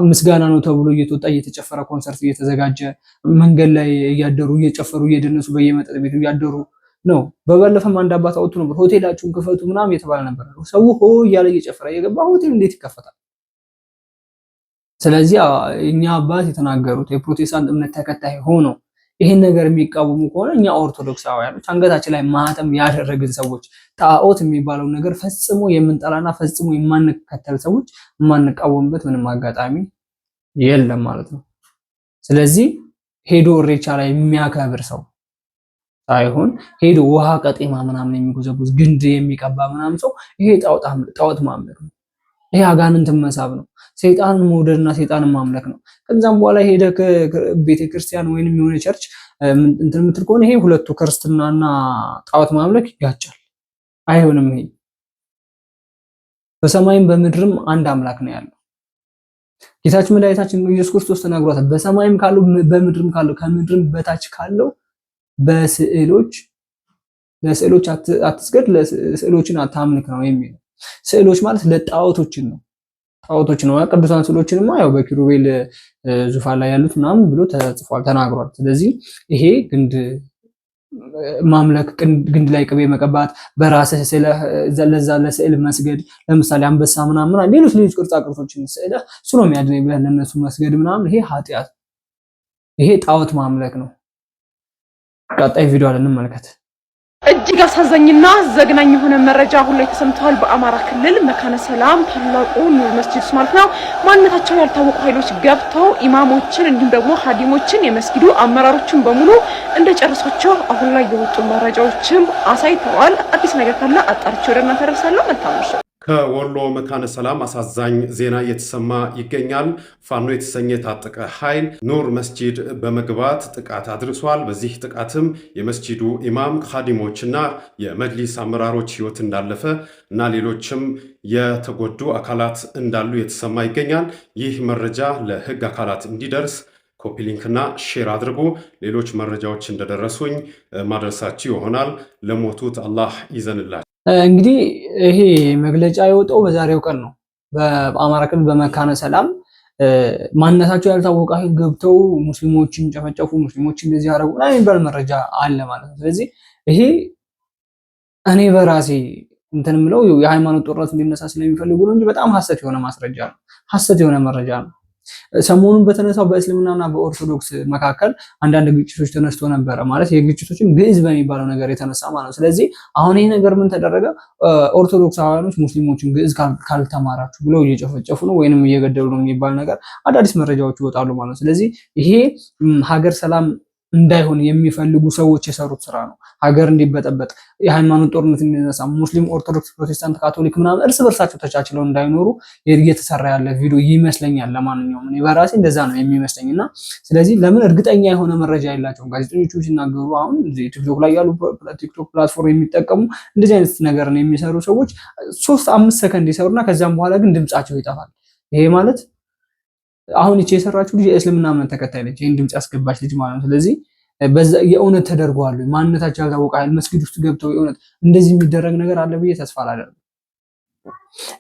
ምስጋና ነው ተብሎ እየተወጣ እየተጨፈረ ኮንሰርት እየተዘጋጀ መንገድ ላይ እያደሩ እየጨፈሩ እየደነሱ በየመጠጥ ቤቱ እያደሩ ነው። በባለፈም አንድ አባት አውጥቶ ነበር ሆቴላችሁን ክፈቱ ምናምን የተባለ ነበር። ሰው ሆ እያለ እየጨፈረ እየገባ ሆቴል እንዴት ይከፈታል? ስለዚህ እኛ አባት የተናገሩት የፕሮቴስታንት እምነት ተከታይ ሆኖ ይሄን ነገር የሚቃወሙ ከሆነ እኛ ኦርቶዶክሳውያኖች አንገታችን ላይ ማህተም ያደረግን ሰዎች ጣዖት የሚባለው ነገር ፈጽሞ የምንጠላና ፈጽሞ የማንከተል ሰዎች የማንቃወምበት ምንም አጋጣሚ የለም ማለት ነው። ስለዚህ ሄዶ ኢሬቻ ላይ የሚያከብር ሰው ሳይሆን ሄዶ ውሃ ቀጤማ ምናምን የሚጎዘጉዝ ግንድ የሚቀባ ምናምን ሰው ይሄ ጣዖት ማምለክ ነው። ይሄ አጋንንትን መሳብ ነው። ሰይጣንን መውደድና ሰይጣንን ማምለክ ነው። ከዛም በኋላ ሄደ ቤተክርስቲያን ወይንም የሆነ ቸርች እንትን የምትል ከሆነ ይሄ ሁለቱ ክርስትናና ጣዖት ማምለክ ይጋጫል። አይሆንም። ይሄ በሰማይም በምድርም አንድ አምላክ ነው ያለው። ጌታችን መድኃኒታችን ኢየሱስ ክርስቶስ ተናግሯል። በሰማይም ካለው በምድርም ካለው ከምድርም በታች ካለው ለስዕሎች አትስገድ፣ ለስዕሎችን አታምልክ ነው የሚለው። ስዕሎች ማለት ለጣዖቶችን ነው። ጣዖቶች ነው። ቅዱሳን ስዕሎችንማ ያው በኪሩቤል ዙፋን ላይ ያሉት ምናምን ብሎ ተጽፏል ተናግሯል። ስለዚህ ይሄ ግንድ ማምለክ፣ ግንድ ላይ ቅቤ መቀባት፣ በራስህ ለዛ ለስዕል መስገድ፣ ለምሳሌ አንበሳ ምናምን ሌሎች ቅርጻ ቅርጾችን ስዕል እሱ ነው የሚያድነኝ ብለህ ለነሱ መስገድ ምናምን ይሄ ኃጢአት፣ ይሄ ጣዖት ማምለክ ነው። ቀጣይ ቪዲዮ አለን እንመልከት። እጅግ አሳዛኝና ዘግናኝ የሆነ መረጃ አሁን ላይ ተሰምቷል። በአማራ ክልል መካነ ሰላም ታላቁ ኑር መስጂድ ውስጥ ማለት ነው ማንነታቸው ያልታወቁ ኃይሎች ገብተው ኢማሞችን እንዲሁም ደግሞ ሀዲሞችን የመስጊዱ አመራሮችን በሙሉ እንደጨረሷቸው አሁን ላይ የወጡ መረጃዎችም አሳይተዋል። አዲስ ነገር ካለ አጣርቼ ወደ እናንተ አደርሳለሁ። መልካም ምሽት። ከወሎ መካነ ሰላም አሳዛኝ ዜና እየተሰማ ይገኛል። ፋኖ የተሰኘ የታጠቀ ኃይል ኑር መስጂድ በመግባት ጥቃት አድርሷል። በዚህ ጥቃትም የመስጂዱ ኢማም ኻዲሞችና የመጅሊስ አመራሮች ሕይወት እንዳለፈ እና ሌሎችም የተጎዱ አካላት እንዳሉ የተሰማ ይገኛል። ይህ መረጃ ለሕግ አካላት እንዲደርስ ኮፒ ሊንክና ሼር አድርጉ። ሌሎች መረጃዎች እንደደረሱኝ ማድረሳችሁ ይሆናል። ለሞቱት አላህ ይዘንላችሁ። እንግዲህ ይሄ መግለጫ የወጣው በዛሬው ቀን ነው። በአማራ ክልል በመካነ ሰላም ማንነታቸው ያልታወቀ ኃይል ገብተው ሙስሊሞችን ጨፈጨፉ፣ ሙስሊሞችን እንደዚህ ያደረጉ የሚባል መረጃ አለ ማለት ነው። ስለዚህ ይሄ እኔ በራሴ እንትን ምለው የሃይማኖት ጦርነት እንዲነሳ ስለሚፈልጉ ነው እንጂ በጣም ሐሰት የሆነ ማስረጃ ነው፣ ሐሰት የሆነ መረጃ ነው። ሰሞኑን በተነሳው በእስልምናና በኦርቶዶክስ መካከል አንዳንድ ግጭቶች ተነስቶ ነበረ። ማለት የግጭቶችም ግዕዝ በሚባለው ነገር የተነሳ ማለት ነው። ስለዚህ አሁን ይሄ ነገር ምን ተደረገ? ኦርቶዶክሳውያኖች ሙስሊሞችን ግዕዝ ካልተማራችሁ ብለው እየጨፈጨፉ ነው ወይንም እየገደሉ ነው የሚባል ነገር አዳዲስ መረጃዎች ይወጣሉ ማለት ነው። ስለዚህ ይሄ ሀገር ሰላም እንዳይሆን የሚፈልጉ ሰዎች የሰሩት ስራ ነው። ሀገር እንዲበጠበጥ፣ የሃይማኖት ጦርነት እንዲነሳ፣ ሙስሊም፣ ኦርቶዶክስ፣ ፕሮቴስታንት፣ ካቶሊክ ምናምን እርስ በርሳቸው ተቻችለው እንዳይኖሩ እየተሰራ ያለ ቪዲዮ ይመስለኛል። ለማንኛውም እኔ በራሴ እንደዛ ነው የሚመስለኝና ስለዚህ ለምን እርግጠኛ የሆነ መረጃ የላቸውም ጋዜጠኞቹ ሲናገሩ። አሁን ቲክቶክ ላይ ያሉ ቲክቶክ ፕላትፎርም የሚጠቀሙ እንደዚህ አይነት ነገር ነው የሚሰሩ ሰዎች 3-5 ሰከንድ ይሰሩና ከዛም በኋላ ግን ድምጻቸው ይጠፋል። ይሄ ማለት አሁን እቺ የሰራችው ልጅ የእስልምና እምነት ተከታይ ነች፣ ይሄን ድምጽ ያስገባች ልጅ ማለት ነው። ስለዚህ በዛ የእውነት ተደርጓል ማንነታቸው ያልታወቀ ኃይል መስጊድ ውስጥ ገብተው የእውነት እንደዚህ የሚደረግ ነገር አለ ብዬ ተስፋ አላደርግም።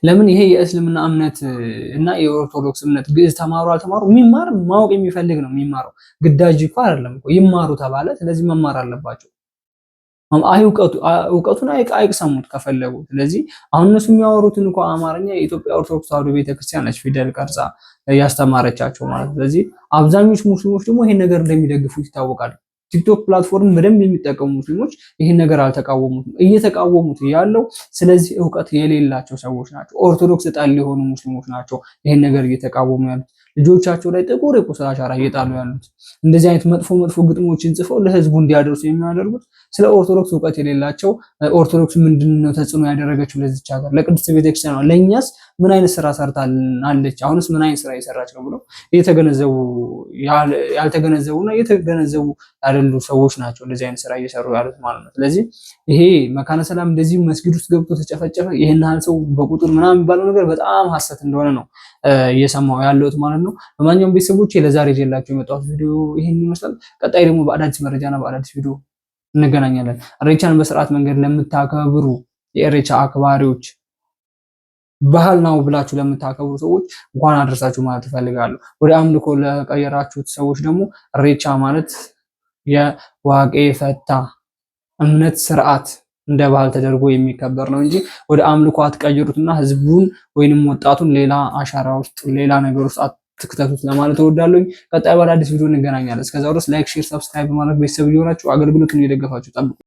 ለምን ይሄ የእስልምና እምነት እና የኦርቶዶክስ እምነት ግዕዝ ተማሩ አልተማሩ የሚማር ማወቅ የሚፈልግ ነው የሚማረው። ግዳጅ እኮ አይደለም እኮ ይማሩ ተባለ። ስለዚህ መማር አለባቸው። እውቀቱን አይቅሰሙት ከፈለጉ። ስለዚህ አሁን እነሱ የሚያወሩትን እንኳን አማርኛ የኢትዮጵያ ኦርቶዶክስ ተዋሕዶ ቤተክርስቲያን ነች ፊደል ቀርጻ ያስተማረቻቸው ማለት። ስለዚህ አብዛኞቹ ሙስሊሞች ደግሞ ይሄን ነገር እንደሚደግፉት ይታወቃል። ቲክቶክ ፕላትፎርም በደንብ የሚጠቀሙ ሙስሊሞች ይህን ነገር አልተቃወሙትም። እየተቃወሙት ያለው ስለዚህ እውቀት የሌላቸው ሰዎች ናቸው። ኦርቶዶክስ ጠል የሆኑ ሙስሊሞች ናቸው ይህን ነገር እየተቃወሙ ያሉት። ልጆቻቸው ላይ ጥቁር የቁስል አሻራ እየጣሉ ያሉት እንደዚህ አይነት መጥፎ ግጥሞችን ጽፈው ለህዝቡ እንዲያደርሱ የሚያደርጉት ስለ ኦርቶዶክስ እውቀት የሌላቸው ኦርቶዶክስ ምንድነው ተጽዕኖ ያደረገችው ለዚች ሀገር ለቅድስት ቤተክርስቲያን ነው፣ ለእኛስ ምን አይነት ስራ ሰርታለች፣ አሁንስ ምን አይነት ስራ እየሰራች ነው ብለው እየተገነዘቡ ያልተገነዘቡና እየተገነዘቡ ያሉ ሰዎች ናቸው እንደዚህ አይነት ስራ እየሰሩ ያሉት ማለት ነው። ስለዚህ ይሄ መካነ ሰላም እንደዚህ መስጊድ ውስጥ ገብቶ ተጨፈጨፈ ይሄን ያህል ሰው በቁጥር ምናምን የሚባለው ነገር በጣም ሐሰት እንደሆነ ነው እየሰማው ያለሁት ማለት ነው። በማንኛውም ቤተሰቦቼ ለዛሬ ይዤላችሁ የመጣሁት ቪዲዮ ይሄን ይመስላል። ቀጣይ ደግሞ በአዳዲስ መረጃና በአዳዲስ ቪዲዮ እንገናኛለን። ኢሬቻን በስርዓት መንገድ ለምታከብሩ የኢሬቻ አክባሪዎች ባህል ነው ብላችሁ ለምታከብሩ ሰዎች እንኳን አደረሳችሁ ማለት እፈልጋለሁ። ወደ አምልኮ ለቀየራችሁት ሰዎች ደግሞ ኢሬቻ ማለት የዋቄ ፈታ እምነት ስርዓት እንደ ባህል ተደርጎ የሚከበር ነው እንጂ ወደ አምልኮ አትቀይሩትና ህዝቡን ወይንም ወጣቱን ሌላ አሻራ ውስጥ ሌላ ነገር ውስጥ አትክተቱት ለማለት እወዳለሁ። ቀጣይ በአዲስ ቪዲዮ እንገናኛለን። እስከዛው ድረስ ላይክ፣ ሼር፣ ሰብስክራይብ በማድረግ ቤተሰብ እየሆናችሁ አገልግሎቱን እየደገፋችሁ ጠብቁ።